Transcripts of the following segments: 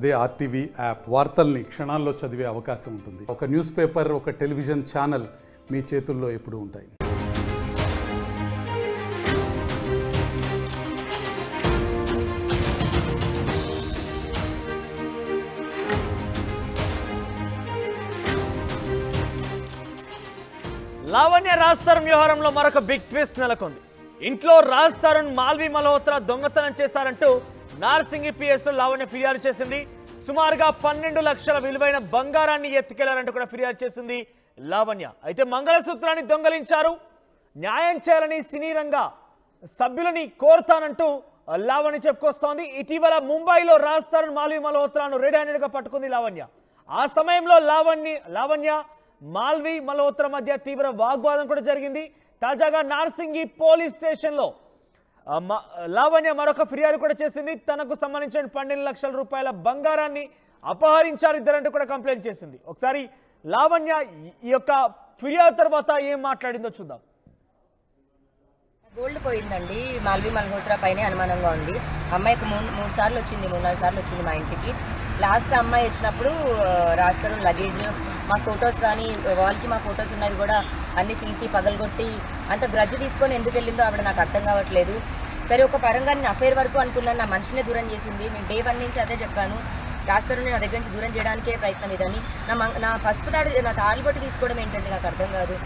అదే RTV app వార్తల్ని క్షణాల్లో చదివే అవకాశం ఉంటుంది. ఒక న్యూస్ పేపర్, ఒక టెలివిజన్ ఛానల్ మీ చేతుల్లో ఎప్పుడూ ఉంటాయి. లావణ్య రాజ్ తరుణ్ వ్యవహారంలో మరొక బిగ్ ట్విస్ట్ నెలకొంది. ఇంట్లో రాజ్ తరుణ్, మాల్వి మల్హోత్రా దొంగతనం చేశారంటూ నార్సింగి పిఎస్ లో లావణ్య ఫిర్యాదు చేసింది. సుమారుగా 12 లక్షల విలువైన బంగారాన్ని ఎత్తుకెళ్లారంటూ కూడా ఫిర్యాదు చేసింది లావణ్య. అయితే మంగళసూత్రాన్ని దొంగలించారు, న్యాయం చేయాలని సినీ రంగ సభ్యులని కోరుతానంటూ లావణ్య చెప్పుకొస్తోంది. ఇటీవల ముంబైలో రాజ్ తరుణ్, మాల్వి మల్హోత్రాను రెడ్ హ్యాండెడ్ గా పట్టుకుంది లావణ్య. ఆ సమయంలో లావణ్య మాల్వి మల్హోత్రా మధ్య తీవ్ర వాగ్వాదం కూడా జరిగింది. తాజాగా నార్సింగి పోలీస్ స్టేషన్లో లావణ్య మరొక ఫిర్యాదు కూడా చేసింది. తనకు సంబంధించిన 12 లక్షల రూపాయల బంగారాన్ని అపహరించారు ఇద్దరంటూ కూడా కంప్లైంట్ చేసింది. ఒకసారి లావణ్య ఈ యొక్క ఫిర్యాదు తర్వాత ఏం మాట్లాడిందో చూద్దాం. గోల్డ్ పోయిందండి. మాల్వి మల్హోత్రా పైనే అనుమానంగా ఉంది. అమ్మాయికి 3 సార్లు వచ్చింది, 3-4 సార్లు వచ్చింది మా ఇంటికి. లాస్ట్ అమ్మాయి వచ్చినప్పుడు రాజ్ తరుణ్ లగేజ్, మా ఫొటోస్ కానీ వాల్కి మా ఫొటోస్ ఉన్నవి కూడా అన్నీ తీసి పగలగొట్టి అంత గ్రజ్జు తీసుకొని ఎందుకు వెళ్ళిందో ఆవిడ నాకు అర్థం కావట్లేదు. సరే, ఒక పరంగా నేను అఫేర్ వరకు అనుకున్నాను, నా మనిషినే దూరం చేసింది. నేను డే 1 నుంచి అదే చెప్పాను, రాజ్ తరుణ్ నా దగ్గర నుంచి దూరం చేయడానికే ప్రయత్నం ఇదని. నా పసుపు నా తాళిబొట్టు తీసుకోవడం ఏంటంటే నాకు అర్థం కాదు.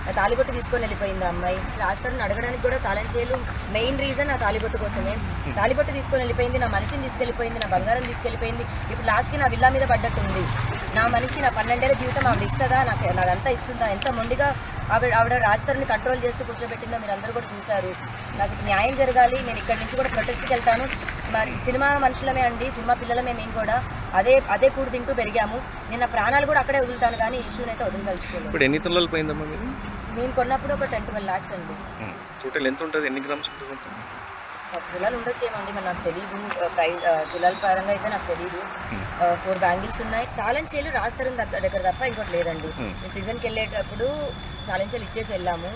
నా తాళిబొట్టు తీసుకొని వెళ్ళిపోయింది ఆ అమ్మాయి. రాజ్ తరుణ్ అడగడానికి కూడా తాళం చేయలు మెయిన్ రీజన్ నా తాళిబొట్టు కోసమే. తాళిబొట్టు తీసుకొని వెళ్ళిపోయింది, నా మనిషిని తీసుకెళ్ళిపోయింది, నా బంగారం తీసుకెళ్ళిపోయింది. ఇప్పుడు లాస్ట్కి నా విల్లా మీద పడ్డట్టుంది. నా మనిషి, నా 12 ఏళ్ల జీవితం ఆవిడ ఇస్తుందా, నాదంతా ఇస్తుందా? ఎంత మొండిగా ఆవిడ రాజ్ తరుణ్ని కంట్రోల్ చేస్తూ కూర్చోబెట్టిందో మీరు అందరూ కూడా చూశారు. నాకు న్యాయం జరగాలి. నేను ఇక్కడి నుంచి కూడా ప్రొటెస్ట్కి వెళ్తాను. మరి సినిమా మనుషులమే అండి, సినిమా పిల్లలమే మేము కూడా. అదే కూడు తింటూ పెరిగాము. నేను నా ప్రాణాలు కూడా అక్కడే వదులుతాను, కానీ ఇష్యూని అయితే వదిలిదలుచుకోలేదు. ఇప్పుడు ఎన్ని తులాలు పోయిందమ్మా మీరు? మేము కొన్నప్పుడు ఒక 10-12 lakhs అండి. టోటల్ ఎంత ఉంటుంది? ఎన్ని గ్రామ్స్ ఉంటుంది? 10 తులాలు ఉండొచ్చేమండి, మరి నాకు తెలియదు. తులాల పరంగా అయితే నాకు తెలియదు. 4 బ్యాంగిల్స్ ఉన్నాయి. తాళం చేలు రాజ్ తరుణ్ దగ్గర తప్ప ఇంకోటి లేదండి. మేము ప్రిజన్కి వెళ్ళేటప్పుడు తాళం చేలు ఇచ్చేసి వెళ్ళాము,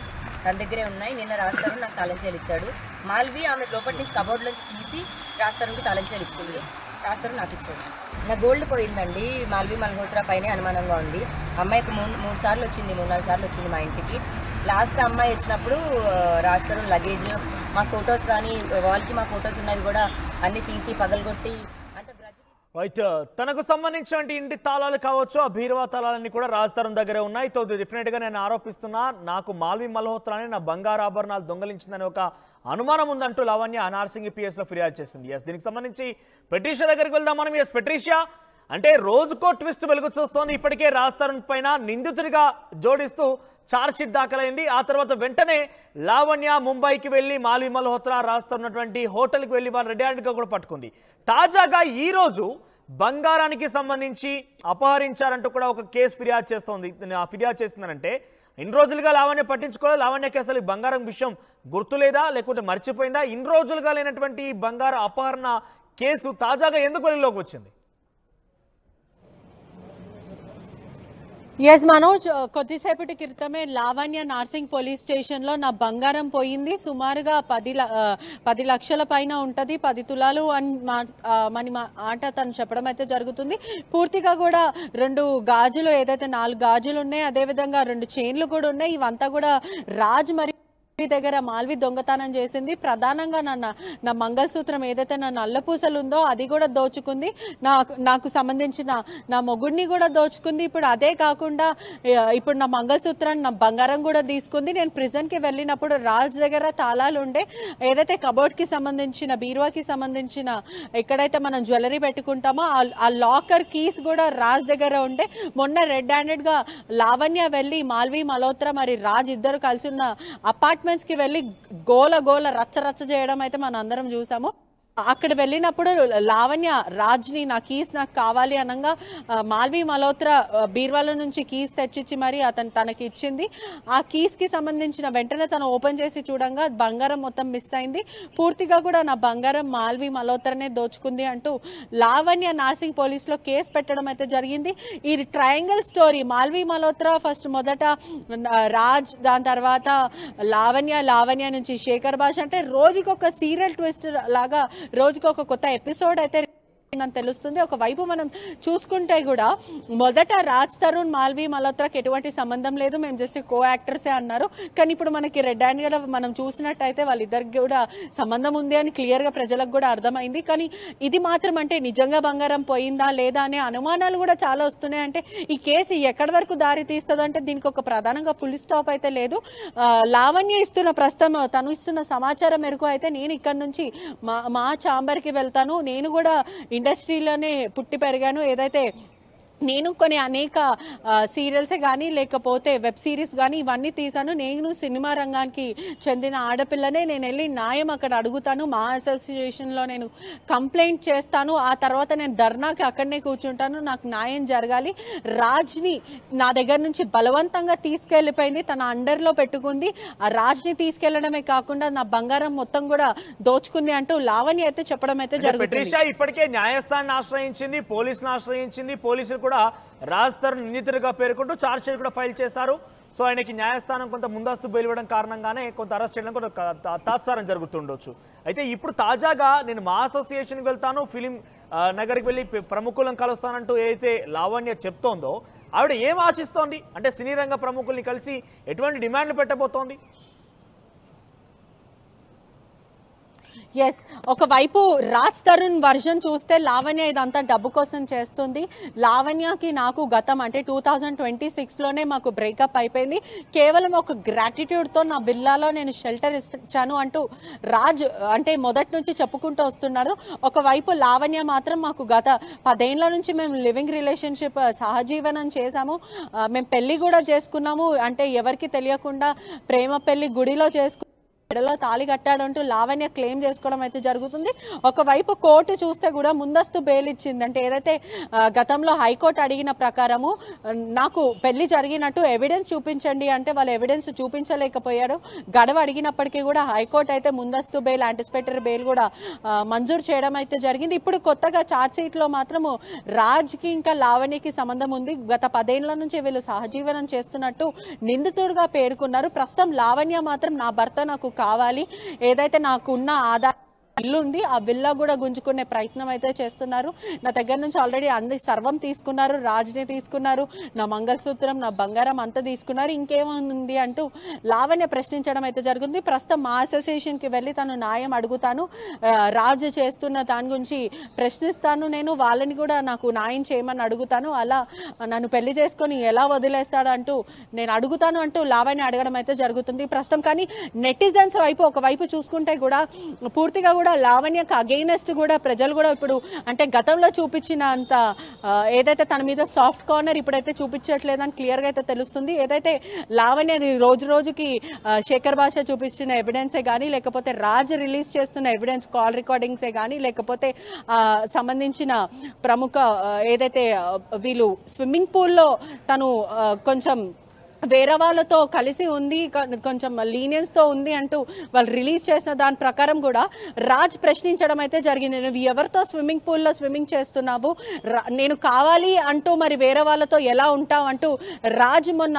తన దగ్గరే ఉన్నాయి. నిన్న రాజ్ తరుణ్ నాకు తాళం చేలు ఇచ్చాడు. మాల్వి ఆమె లోపటి నుంచి కబోర్డ్లోంచి తీసి రాజ్ తరుణ్కి తాళం చేలు ఇచ్చింది. రాజ్ తరుణ్ నాకు ఇచ్చాడు. నా గోల్డ్ పోయిందండి. మాల్వి మల్హోత్రా పైనే అనుమానంగా ఉంది. అమ్మాయికి 3 సార్లు వచ్చింది, 3-4 సార్లు వచ్చింది మా ఇంటికి. లాస్ట్ అమ్మాయి వచ్చినప్పుడు రాజ్ తరుణ్ లగేజ్, మా ఫొటోస్ కానీ వాల్కి మా ఫొటోస్ ఉన్నవి కూడా అన్నీ తీసి పగలగొట్టి అంత రైట్. తనకు సంబంధించిన ఇంటి తాళాలు కావచ్చు, ఆ బీరువా తాళాలన్నీ కూడా రాజ్ తరుణ్ దగ్గరే ఉన్నాయి. డెఫినెట్గా నేను ఆరోపిస్తున్నా, నాకు మాల్వి మల్హోత్రాని నా బంగారు ఆభరణాలు దొంగలించిందని ఒక అనుమానం ఉందంటూ లావణ్య నార్సింగి పిఎస్ లో ఫిర్యాదు చేసింది. దీనికి సంబంధించి పెట్రిషియా దగ్గరికి వెళ్దాం మనం. పెట్రిషియా, అంటే రోజుకో ట్విస్ట్ వెలుగు చూస్తోంది. ఇప్పటికే రాజ్ తరుణ్ పైన నిందితుడిగా జోడిస్తూ ఛార్జ్షీట్ దాఖలైంది. ఆ తర్వాత వెంటనే లావణ్య ముంబైకి వెళ్ళి మాల్వి మల్హోత్రా రాజ్ తరుణ్ ఉన్నటువంటి హోటల్కి వెళ్ళి వాళ్ళు రెడ్ హ్యాండ్గా కూడా పట్టుకుంది. తాజాగా ఈ రోజు బంగారానికి సంబంధించి అపహరించారంటూ కూడా ఒక కేసు ఫిర్యాదు చేస్తోంది. ఫిర్యాదు చేస్తుందనంటే ఇన్ని రోజులుగా లావణ్య పట్టించుకోలేదు. లావణ్యకి అసలు బంగారం విషయం గుర్తులేదా, లేకుంటే మర్చిపోయిందా? ఇన్ని రోజులుగా లేనటువంటి బంగారు అపహరణ కేసు తాజాగా ఎందుకు వెలుగులోకి వచ్చింది? ఎస్ మనోజ్, కొద్దిసేపటి క్రితమే లావణ్య నార్సింగ్ పోలీస్ స్టేషన్లో నా బంగారం పోయింది, సుమారుగా 10 లక్షల పైన ఉంటుంది, 10 తులాలు అని మాట తను చెప్పడం అయితే జరుగుతుంది. పూర్తిగా కూడా 2 గాజులు, ఏదైతే 4 గాజులు ఉన్నాయి, అదేవిధంగా 2 చైన్లు కూడా ఉన్నాయి. ఇవంతా కూడా రాజ్ మరి దగ్గర మాల్వి దొంగతనం చేసింది. ప్రధానంగా నా మంగళసూత్రం, ఏదైతే నా నల్లపూసలు ఉందో అది కూడా దోచుకుంది. నాకు సంబంధించిన నా మొగుడిని కూడా దోచుకుంది. ఇప్పుడు అదే కాకుండా ఇప్పుడు నా మంగళసూత్రాన్ని, నా బంగారం కూడా తీసుకుంది. నేను ప్రిజన్కి వెళ్ళినప్పుడు రాజ్ దగ్గర తాళాలు ఉండే, ఏదైతే కబోర్డ్కి సంబంధించిన, బీరువాకి సంబంధించిన ఎక్కడైతే మనం జ్యువెలరీ పెట్టుకుంటామో ఆ లాకర్ కీస్ కూడా రాజ్ దగ్గర ఉండే. మొన్న రెడ్ హ్యాండెడ్గా లావణ్య వెళ్ళి మాల్వి మల్హోత్రా మరి రాజ్ ఇద్దరు కలిసి ఉన్న అపార్ట్మెంట్స్కి వెళ్ళి గోల రచ్చ చేయడం అయితే మనం అందరం చూసాము. అక్కడ వెళ్ళినప్పుడు లావణ్య రాజ్ని నా కీస్ నాకు కావాలి అనగా మాల్వి మల్హోత్రా బీర్వాల నుంచి కీస్ తెచ్చిచ్చి మరి తనకి ఇచ్చింది. ఆ కీస్కి సంబంధించిన వెంటనే తను ఓపెన్ చేసి చూడంగా బంగారం మొత్తం మిస్ అయింది. పూర్తిగా కూడా నా బంగారం మాల్వి మల్హోత్రానే దోచుకుంది అంటూ లావణ్య నార్సింగ్ పోలీసులో కేసు పెట్టడం అయితే జరిగింది. ఈ triangle story, Malvi Malhotra first మొదట రాజ్, దాని తర్వాత లావణ్య నుంచి శేఖర్ భాష, అంటే రోజుకొక సీరియల్ ట్విస్ట్ లాగా రోజుకొక కొత్త ఎపిసోడ్ అయితే అని తెలుస్తుంది. ఒకవైపు మనం చూసుకుంటే కూడా మొదట రాజ్ తరుణ్ మాల్వి మల్హోత్రాకి ఎటువంటి సంబంధం లేదు, మేము జస్ట్ కో యాక్టర్సే అన్నారు. కానీ ఇప్పుడు మనకి రెడ్ హ్యాండ్ కూడా మనం చూసినట్టయితే వాళ్ళిద్దరికి కూడా సంబంధం ఉంది అని క్లియర్గా ప్రజలకు కూడా అర్థమైంది. కానీ ఇది మాత్రం అంటే నిజంగా బంగారం పోయిందా లేదా అనే అనుమానాలు కూడా చాలా వస్తున్నాయి. అంటే ఈ కేసు ఎక్కడి వరకు దారి తీస్తుందంటే దీనికి ఒక ప్రధానంగా ఫుల్ స్టాప్ అయితే లేదు. లావణ్య ఇస్తున్న ప్రస్తుతం తను ఇస్తున్న సమాచారం మేరకు అయితే నేను ఇక్కడ నుంచి మా ఛాంబర్కి వెళ్తాను, నేను కూడా ఇండస్ట్రీలోనే పుట్టి పెరిగాను, ఏదైతే నేను కొన్ని అనేక సీరియల్సే కానీ లేకపోతే వెబ్ సిరీస్ కానీ ఇవన్నీ తీసాను, నేను సినిమా రంగానికి చెందిన ఆడపిల్లనే, నేను వెళ్ళి న్యాయం అక్కడ అడుగుతాను, మా అసోసియేషన్లో నేను కంప్లైంట్ చేస్తాను, ఆ తర్వాత నేను ధర్నాకి అక్కడనే కూర్చుంటాను, నాకు న్యాయం జరగాలి. రాజ్ని నా దగ్గర నుంచి బలవంతంగా తీసుకెళ్ళిపోయింది, తన అండర్లో పెట్టుకుంది, ఆ రాజ్ని తీసుకెళ్లడమే కాకుండా నా బంగారం మొత్తం కూడా దోచుకుంది అంటూ లావణ్య అయితే చెప్పడం అయితే జరుగుతుంది. ఇప్పటికే న్యాయస్థానాన్ని ఆశ్రయించింది, పోలీసులను ఆశ్రయించింది, పోలీసులు కూడా రాజ్ తరుణ్ నిందితుడిగా పేర్కొంటూ ఛార్జ్ షీట్ కూడా ఫైల్ చేశారు. సో ఆయనకి న్యాయస్థానం కొంత ముందస్తు బెయిల్ ఇవ్వడం కారణంగానే కొంత అరెస్ట్ చేయడం కూడా తాత్సారం జరుగుతుండొచ్చు. అయితే ఇప్పుడు తాజాగా నేను మా అసోసియేషన్కి వెళ్తాను, ఫిలిం నగర్కి వెళ్ళి ప్రముఖులను కలుస్తానంటూ ఏదైతే లావణ్య చెప్తోందో ఆవిడ ఏం ఆశిస్తోంది? అంటే సినీ రంగ ప్రముఖుల్ని కలిసి ఎటువంటి డిమాండ్లు పెట్టబోతోంది? ఎస్, ఒకవైపు రాజ్ తరుణ్ వర్జన్ చూస్తే లావణ్య ఇదంతా డబ్బు కోసం చేస్తుంది. లావణ్యకి నాకు గతం అంటే 2026లోనే మాకు బ్రేకప్ అయిపోయింది, కేవలం ఒక గ్రాటిట్యూడ్తో నా విల్లాలో నేను షెల్టర్ ఇచ్చాను అంటూ రాజ్ అంటే మొదటి నుంచి చెప్పుకుంటూ వస్తున్నారు. ఒకవైపు లావణ్య మాత్రం మాకు గత 10 ఏళ్ల నుంచి మేము లివింగ్ రిలేషన్షిప్ సహజీవనం చేశాము, మేము పెళ్లి కూడా చేసుకున్నాము, అంటే ఎవరికి తెలియకుండా ప్రేమ పెళ్లి గుడిలో చేసుకున్నాము, మెడలో తాళి కట్టాడంటూ లావణ్య క్లెయిమ్ చేసుకోవడం అయితే జరుగుతుంది. ఒకవైపు కోర్టు చూస్తే కూడా ముందస్తు బెయిల్ ఇచ్చింది. అంటే ఏదైతే గతంలో హైకోర్టు అడిగిన ప్రకారము నాకు పెళ్లి జరిగినట్టు ఎవిడెన్స్ చూపించండి అంటే వాళ్ళు ఎవిడెన్స్ చూపించలేకపోయారు. గడువు అడిగినప్పటికీ కూడా హైకోర్టు అయితే ముందస్తు బెయిల్, యాంటిసిపేటరీ బెయిల్ కూడా మంజూరు చేయడం అయితే జరిగింది. ఇప్పుడు కొత్తగా ఛార్జ్ షీట్లో మాత్రము రాజ్కి ఇంకా లావణ్యకి సంబంధం ఉంది, గత 10 ఏళ్ల నుంచి వీళ్ళు సహజీవనం చేస్తున్నట్టు నిందితుడిగా పేర్కొన్నారు. ప్రస్తుతం లావణ్య మాత్రం నా భర్త నాకు కావాలి, ఏదైతే నాకున్న ఆధార్ ఇల్లు ఉంది ఆ విల్లా కూడా గుంజుకునే ప్రయత్నం అయితే చేస్తున్నారు, నా దగ్గర నుంచి ఆల్రెడీ అన్ని సర్వం తీసుకున్నారు, రాజ్ని తీసుకున్నారు, నా మంగళసూత్రం నా బంగారం అంతా తీసుకున్నారు, ఇంకేముంది అంటూ లావణ్య ప్రశ్నించడం అయితే జరుగుతుంది. ప్రస్తుతం మా అసోసియేషన్కి వెళ్ళి తను న్యాయం అడుగుతాను, రాజ్ చేస్తున్న దాని గురించి ప్రశ్నిస్తాను, నేను వాళ్ళని కూడా నాకు న్యాయం చేయమని అడుగుతాను, అలా నన్ను పెళ్లి చేసుకొని ఎలా వదిలేస్తాడు అంటూ నేను అడుగుతాను అంటూ లావణ్య అడగడం అయితే జరుగుతుంది ప్రస్తుతం. కానీ నెటిజన్స్ వైపు ఒకవైపు చూసుకుంటే కూడా పూర్తిగా కూడా లావణ్యకు అగెయినెస్ట్ కూడా ప్రజలు కూడా ఇప్పుడు అంటే గతంలో చూపించిన అంత ఏదైతే తన మీద సాఫ్ట్ కార్నర్ ఇప్పుడైతే చూపించట్లేదని క్లియర్గా అయితే తెలుస్తుంది. ఏదైతే లావణ్య రోజు రోజుకి శేఖర్ భాష చూపించిన ఎవిడెన్సే కానీ లేకపోతే రాజ్ రిలీజ్ చేస్తున్న ఎవిడెన్స్ కాల్ రికార్డింగ్సే కానీ లేకపోతే సంబంధించిన ప్రముఖ ఏదైతే వీళ్ళు స్విమ్మింగ్ పూల్లో తను కొంచెం వేరే వాళ్ళతో కలిసి ఉంది, కొంచెం లీనియన్స్తో ఉంది అంటూ వాళ్ళు రిలీజ్ చేసిన దాని ప్రకారం కూడా రాజ్ ప్రశ్నించడం అయితే జరిగింది. నువ్వు ఎవరితో స్విమ్మింగ్ పూల్లో స్విమ్మింగ్ చేస్తున్నావు, నేను కావాలి అంటూ మరి వేరే వాళ్ళతో ఎలా ఉంటావు అంటూ రాజ్ మొన్న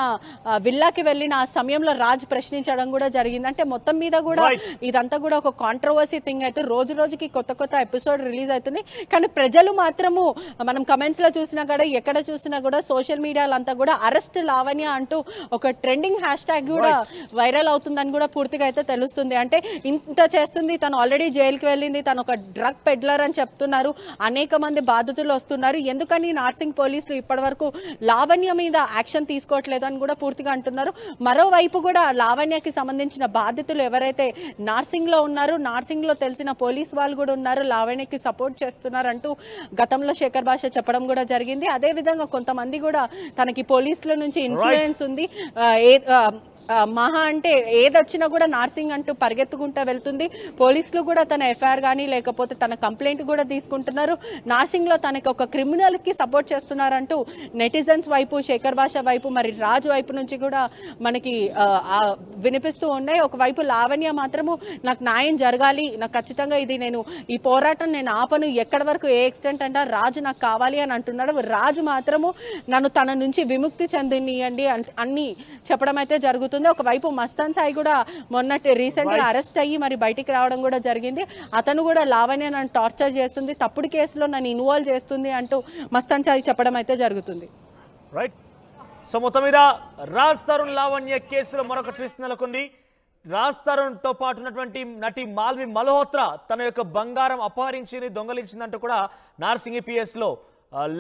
విల్లాకి వెళ్ళిన ఆ సమయంలో రాజ్ ప్రశ్నించడం కూడా జరిగింది. అంటే మొత్తం మీద కూడా ఇదంతా కూడా ఒక కాంట్రవర్సీ థింగ్ అయితే రోజు రోజుకి కొత్త కొత్త ఎపిసోడ్ రిలీజ్ అవుతుంది. కానీ ప్రజలు మాత్రము మనం కమెంట్స్లో చూసినా కూడా ఎక్కడ చూసినా కూడా సోషల్ మీడియాలో అంతా కూడా అరెస్ట్ లావణ్య అంటూ ఒక ట్రెండింగ్ హ్యాష్ ట్యాగ్ కూడా వైరల్ అవుతుందని కూడా పూర్తిగా అయితే తెలుస్తుంది. అంటే ఇంత చేస్తుంది, తను ఆల్రెడీ జైలుకి వెళ్ళింది, తను ఒక డ్రగ్ పెడ్లర్ అని చెప్తున్నారు, అనేక మంది బాధితులు వస్తున్నారు, ఎందుకని నార్సింగ్ పోలీసులు ఇప్పటి వరకు లావణ్య మీద యాక్షన్ తీసుకోవట్లేదు అని కూడా పూర్తిగా అంటున్నారు. మరోవైపు కూడా లావణ్యకి సంబంధించిన బాధితులు ఎవరైతే నార్సింగ్లో ఉన్నారో నార్సింగ్లో తెలిసిన పోలీస్ వాళ్ళు కూడా ఉన్నారు, లావణ్యకి సపోర్ట్ చేస్తున్నారు అంటూ గతంలో శేఖర్ భాష చెప్పడం కూడా జరిగింది. అదేవిధంగా కొంతమంది కూడా తనకి పోలీసుల నుంచి ఇన్ఫ్లుయెన్స్ ఉంది, మహా అంటే ఏదొచ్చినా కూడా నార్సింగ్ అంటూ పరిగెత్తుకుంటూ వెళ్తుంది, పోలీసులు కూడా తన ఎఫ్ఐఆర్ కానీ లేకపోతే తన కంప్లైంట్ కూడా తీసుకుంటున్నారు, నార్సింగ్లో తనకి ఒక క్రిమినల్కి సపోర్ట్ చేస్తున్నారంటూ నెటిజన్స్ వైపు శేఖర్ భాష వైపు మరి రాజు వైపు నుంచి కూడా మనకి వినిపిస్తూ ఉన్నాయి. ఒకవైపు లావణ్య మాత్రము నాకు న్యాయం జరగాలి, నాకు ఖచ్చితంగా ఇది నేను ఈ పోరాటం నేను ఆపను, ఎక్కడి వరకు ఏ ఎక్స్టెంట్ అంటే రాజు నాకు కావాలి అని అంటున్నాడు. రాజు మాత్రము నన్ను తన నుంచి విముక్తి చెందినియండి అన్ని చెప్పడం అయితే జరుగుతుంది. జరుగుతుంది. ఒకవైపు మస్తాన్ సాయి కూడా రీసెంట్గా అరెస్ట్ అయ్యి మరి బయటికి రావడం కూడా జరిగింది. అతను కూడా లావణ్య నన్ను టార్చర్ చేస్తుంది, తప్పుడు కేసులో నన్ను ఇన్వాల్వ్ చేస్తుంది అంటూ మస్తాన్ సాయి చెప్పడం అయితే జరుగుతుంది. రైట్. సో మొత్తం మీద రాజ్ తరుణ్ లావణ్య కేసులో మరొక ట్విస్ట్ నెలకొంది. రాజ్ తరుణ్తో పాటు ఉన్నటువంటి నటి మాల్వి మల్హోత్రా తన యొక్క బంగారం అపహరించింది, దొంగలించిందంటూ కూడా నార్సింగి పిఎస్లో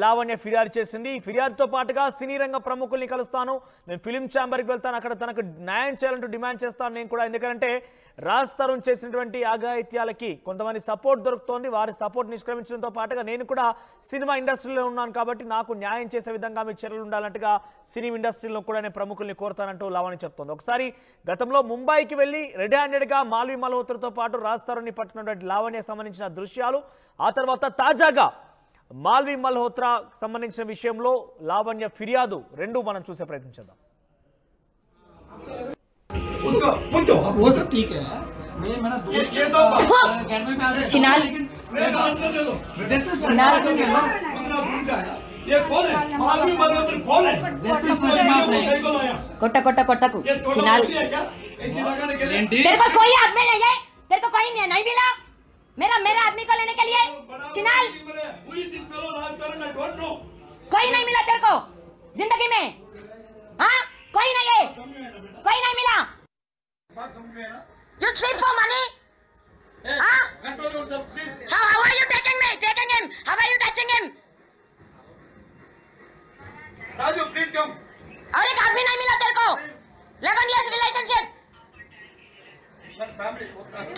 లావణ్య ఫిర్యాదు చేసింది. ఈ ఫిర్యాదుతో పాటుగా సినీ రంగ ప్రముఖుల్ని కలుస్తాను, నేను ఫిలిం ఛాంబర్కి వెళ్తాను, అక్కడ తనకు న్యాయం చేయాలంటూ డిమాండ్ చేస్తాను నేను కూడా. ఎందుకంటే రాజ్ తరుణ్ చేసినటువంటి అఘాయిత్యాలకి కొంతమంది సపోర్ట్ దొరుకుతోంది. వారి సపోర్ట్ నిష్క్రమించడంతో పాటుగా నేను కూడా సినిమా ఇండస్ట్రీలో ఉన్నాను కాబట్టి నాకు న్యాయం చేసే విధంగా మీ చర్యలు ఉండాలంటగా సినీ ఇండస్ట్రీలో కూడా నేను ప్రముఖుల్ని కోరుతానంటూ లావణ్య చెప్తోంది. ఒకసారి గతంలో ముంబైకి వెళ్ళి రెడ్ హ్యాండెడ్గా మాల్వి మల్హోత్రాతో పాటు రాజ్ తరుణ్ని పట్టుకున్నటువంటి లావణ్యకు సంబంధించిన దృశ్యాలు, ఆ తర్వాత తాజాగా మాల్వి మల్హోత్రా సంబంధించిన విషయంలో లావణ్య ఫిర్యాదు రెండు మనం చూసే ప్రయత్నించేద్దాం. वो सब ठीक है, मेरा दोस्त ये तो चिनाल ये कौन है? मालवी मल्होत्रा कौन है? कोट्टा कोट्टा कोट्टा को चिनाल तेरे को कोई आदमी नहीं है, तेरे को कोई नहीं मिला मेरा आदमी को लेने के लिए चिनाल कोई नहीं मिला तेरे को जिंदगी में, हाँ कोई नहीं है, कोई नहीं मिला. You sleep for money? Huh? Control yourself, please. How are you taking him? How are you touching him? Raju, please come. और एक आदमी नहीं मिला तेरे को. 11 years relationship. Family.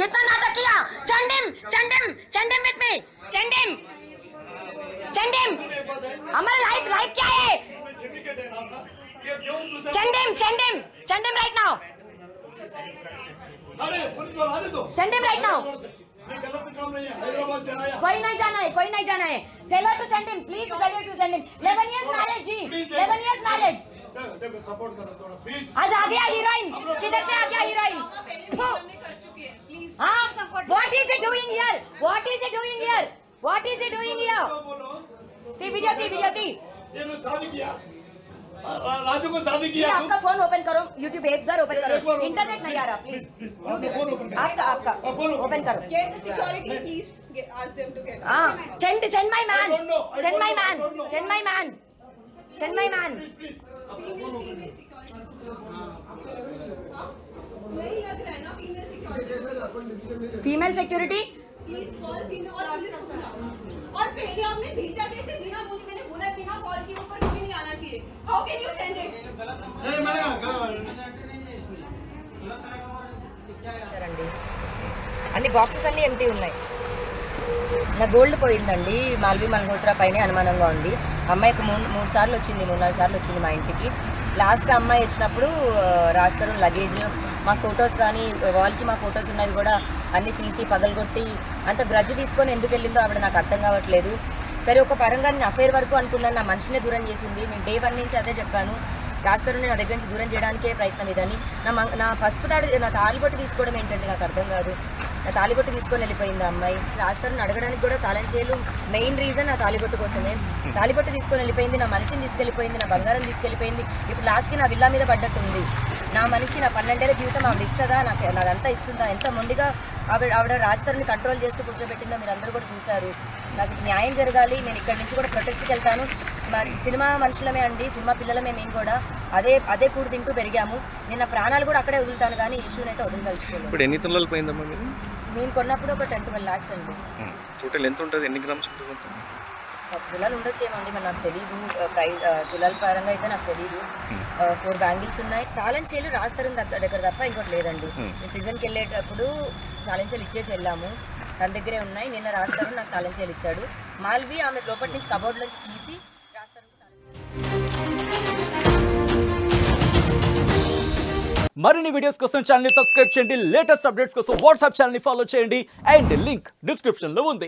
कितना नाटक किया? Send him with me. Send him. हमारा लाइफ क्या है? Send him right now. अरे पुलिस वाला आने दो. Send him right now. मैं गलत काम नहीं है, हैदराबाद से आया. कोई नहीं जाना है. Tell her to send him. Please tell her to send him. 11 years marriage ji. 11 years marriage. देखो सपोर्ट करो थोड़ा प्लीज. आज आ गया हीरोइन. किधर से आ गया हीरोइन? हाँ. What is he doing here? T. ये लोग शादी किया. राजू को शादी किया. आपका फोन ओपन करो, YouTube एक बार ओपन करो. इंटरनेट नहीं आ रहा प्लीज. आपका ओपन करो. Get the security, please. Ask them to get. हाँ. Send my man. नहीं लग रहा है ना female security. Please call female और पुलिस को बुलाओ. और पहले आपने भेजा कैसे? बिना मुझे मैंने बोला बिना कॉल के ऊपर कभी नहीं आना चाहिए. How can you send it? नहीं मैं సరండి అన్ని బాక్సెస్ అన్నీ ఎంటీ ఉన్నాయి. నా గోల్డ్ పోయిందండి. మాల్వి మల్హోత్రా పైనే అనుమానంగా ఉంది. అమ్మాయికి 3 సార్లు వచ్చింది, 4 సార్లు వచ్చింది మా ఇంటికి. లాస్ట్ అమ్మాయి వచ్చినప్పుడు రాజ్ తరుణ్ లగేజ్, మా ఫొటోస్ కానీ వాల్కి మా ఫొటోస్ ఉన్నవి కూడా అన్నీ తీసి పగలగొట్టి అంత గ్రడ్జ్ తీసుకొని ఎందుకు వెళ్ళిందో ఆవిడ నాకు అర్థం కావట్లేదు. సరే ఒక పరంగా నేను అఫైర్ వరకు అనుకున్నాను, నా మనిషినే దూరం చేసింది. నేను డే 1 నుంచి అదే చెప్పాను, రాజ్ తరుణ్ నా దగ్గర నుంచి దూరం చేయడానికే ప్రయత్నం ఇదని. నా పసుపు నా తాళిబొట్టు తీసుకోవడం ఏంటంటే నాకు అర్థం కాదు. నా తాళిబొట్టు తీసుకొని వెళ్ళిపోయింది ఆ అమ్మాయి. రాజ్ తరుణ్ అడగడానికి కూడా తాళం చేయలు మెయిన్ రీజన్ నా తాళిబొట్టు కోసమే. తాళిబొట్టు తీసుకొని వెళ్ళిపోయింది, నా మనిషిని తీసుకెళ్ళిపోయింది, నా బంగారం తీసుకెళ్ళిపోయింది. ఇప్పుడు లాస్ట్కి నా విల్లా మీద పడ్డట్టుంది. నా మనిషి నా 12 ఏళ్ల జీవితం ఆవిడ ఇస్తుందా? నాదంతా ఇస్తుందా? ఎంత మొండిగా ఆవిడ రాజ్ తరుణ్ని కంట్రోల్ చేస్తూ కూర్చోబెట్టిందో మీరు అందరూ కూడా చూశారు. నాకు న్యాయం జరగాలి. నేను ఇక్కడి నుంచి కూడా ప్రొటెస్ట్కి వెళ్తాను. మరి సినిమా మనుషులమే అండి, సినిమా పిల్లలమే మేము కూడా. అదే కూడు తింటూ పెరిగాము. నేను నా ప్రాణాలు కూడా అక్కడే వదులుతాను కానీ ఇష్యూని అయితే వదిలిదలుచుకోలేదు. ఇప్పుడు ఎన్ని తులాలు పోయిందమ్మా మీరు? మేము కొన్నప్పుడు ఒక 10-12 lakhs అండి. టోటల్ ఎంత ఉంటుంది? ఎన్ని గ్రామ్స్ ఉంటుంది? 10 తులాలు ఉండొచ్చేమండి, మరి నాకు తెలీదు. ప్రైస్ తులాల పరంగా అయితే నాకు తెలీదు. 4 బ్యాంగిల్స్ ఉన్నాయి. తాళం చేలు రాజ్ తరుణ్ దగ్గర తప్ప ఇంకోటి లేదండి. మేము ప్రిజన్కి వెళ్ళేటప్పుడు తాళం చేలు ఇచ్చేసి వెళ్ళాము, తన దగ్గరే ఉన్నాయి. నిన్న రాజ్ తరుణ్ నాకు తాళం చేలు ఇచ్చాడు. మాల్వి ఆమె లోపటి నుంచి కబోర్డ్ నుంచి తీసి రాజ్ తరుణ్. మరిన్ని వీడియోస్ కోసం ఛానల్ ని సబ్స్క్రైబ్ చేయండి. లేటెస్ట్ అప్డేట్స్ కోసం వాట్సాప్ ఛానల్ ని ఫాలో చేయండి. అండ్ లింక్ డిస్క్రిప్షన్ లో ఉంది.